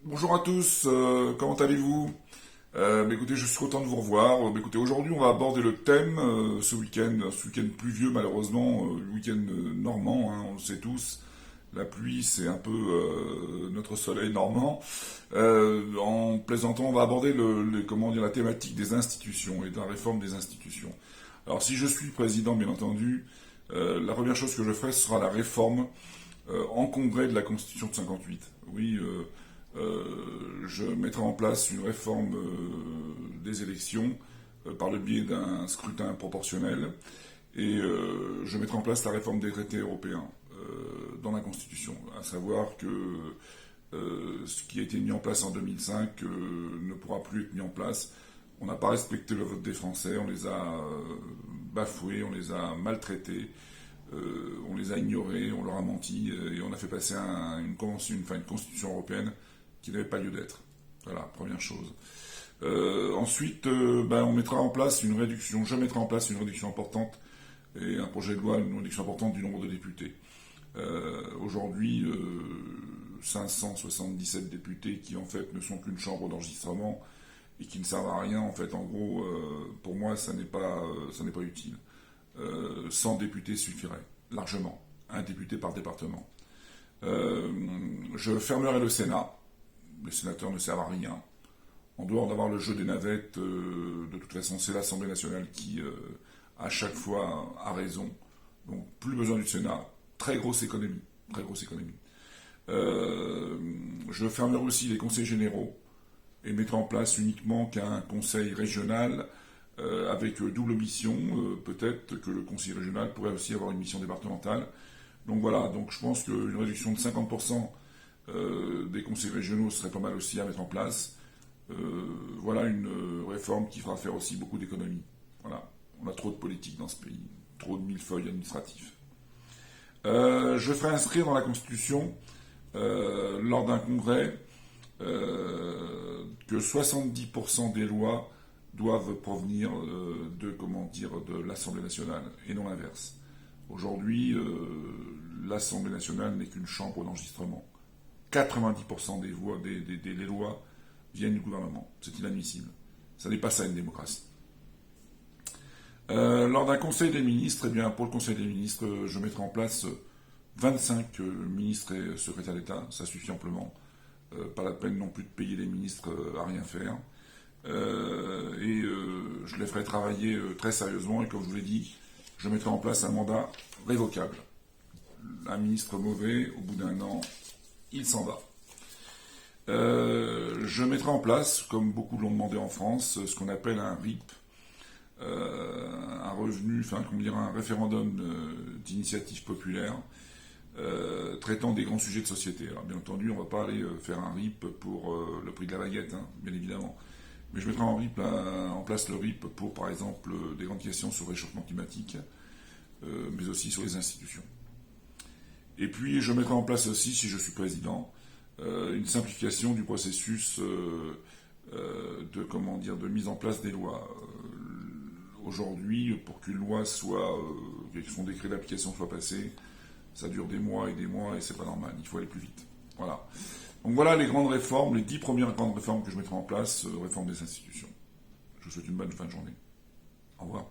Bonjour à tous, comment allez-vous? Écoutez, je suis content de vous revoir. Écoutez, aujourd'hui, on va aborder le thème ce week-end pluvieux, malheureusement, le week-end normand, hein, on le sait tous. La pluie, c'est un peu notre soleil normand. En plaisantant, on va aborder comment dire, la thématique des institutions et de la réforme des institutions. Alors, si je suis président, bien entendu, la première chose que je ferai sera la réforme en congrès de la Constitution de 58. Oui, je mettrai en place une réforme des élections par le biais d'un scrutin proportionnel et je mettrai en place la réforme des traités européens dans la Constitution, à savoir que ce qui a été mis en place en 2005 ne pourra plus être mis en place. On n'a pas respecté le vote des Français, on les a bafoués, on les a maltraités, on les a ignorés, on leur a menti et on a fait passer une constitution européenne qui n'avait pas lieu d'être. Voilà, première chose. Ensuite, on mettra en place une réduction, je mettrai en place une réduction importante et un projet de loi, une réduction importante du nombre de députés. Aujourd'hui, 577 députés qui en fait ne sont qu'une chambre d'enregistrement et qui ne servent à rien. En fait, en gros, pour moi, ça n'est pas utile. 100 députés suffiraient, largement. Un député par département. Je fermerai le Sénat. Les sénateurs ne servent à rien. En dehors d'avoir le jeu des navettes, de toute façon, c'est l'Assemblée nationale qui, à chaque fois, a raison. Donc, plus besoin du Sénat. Très grosse économie. Très grosse économie. Je fermerai aussi les conseils généraux et mettrai en place uniquement qu'un conseil régional avec double mission. Peut-être que le conseil régional pourrait aussi avoir une mission départementale. Donc voilà, donc je pense qu'une réduction de 50% des conseils régionaux serait pas mal aussi à mettre en place. Voilà une réforme qui fera faire aussi beaucoup d'économies. Voilà, on a trop de politique dans ce pays, trop de millefeuilles administratifs. Je ferai inscrire dans la Constitution, lors d'un congrès, que 70% des lois doivent provenir de l'Assemblée nationale et non l'inverse. Aujourd'hui, l'Assemblée nationale n'est qu'une chambre d'enregistrement. 90% des lois viennent du gouvernement. C'est inadmissible. Ça n'est pas ça une démocratie. Lors d'un conseil des ministres, eh bien, pour le conseil des ministres, je mettrai en place 25 ministres et secrétaires d'État. Ça suffit amplement. Pas la peine non plus de payer les ministres à rien faire. Je les ferai travailler très sérieusement. Et comme je vous l'ai dit, je mettrai en place un mandat révocable. Un ministre mauvais, au bout d'un an, il s'en va. Je mettrai en place, comme beaucoup l'ont demandé en France, ce qu'on appelle un RIP, un référendum d'initiative populaire traitant des grands sujets de société. Alors, bien entendu, on ne va pas aller faire un RIP pour le prix de la baguette, hein, bien évidemment. Mais je mettrai en place le RIP pour, par exemple, des grandes questions sur le réchauffement climatique, mais aussi sur les institutions. Et puis, je mettrai en place aussi, si je suis président, une simplification du processus de mise en place des lois. Aujourd'hui, pour qu'une loi que son décret d'application soit passé, ça dure des mois et c'est pas normal. Il faut aller plus vite. Voilà. Donc voilà les grandes réformes, les 10 premières grandes réformes que je mettrai en place, réforme des institutions. Je vous souhaite une bonne fin de journée. Au revoir.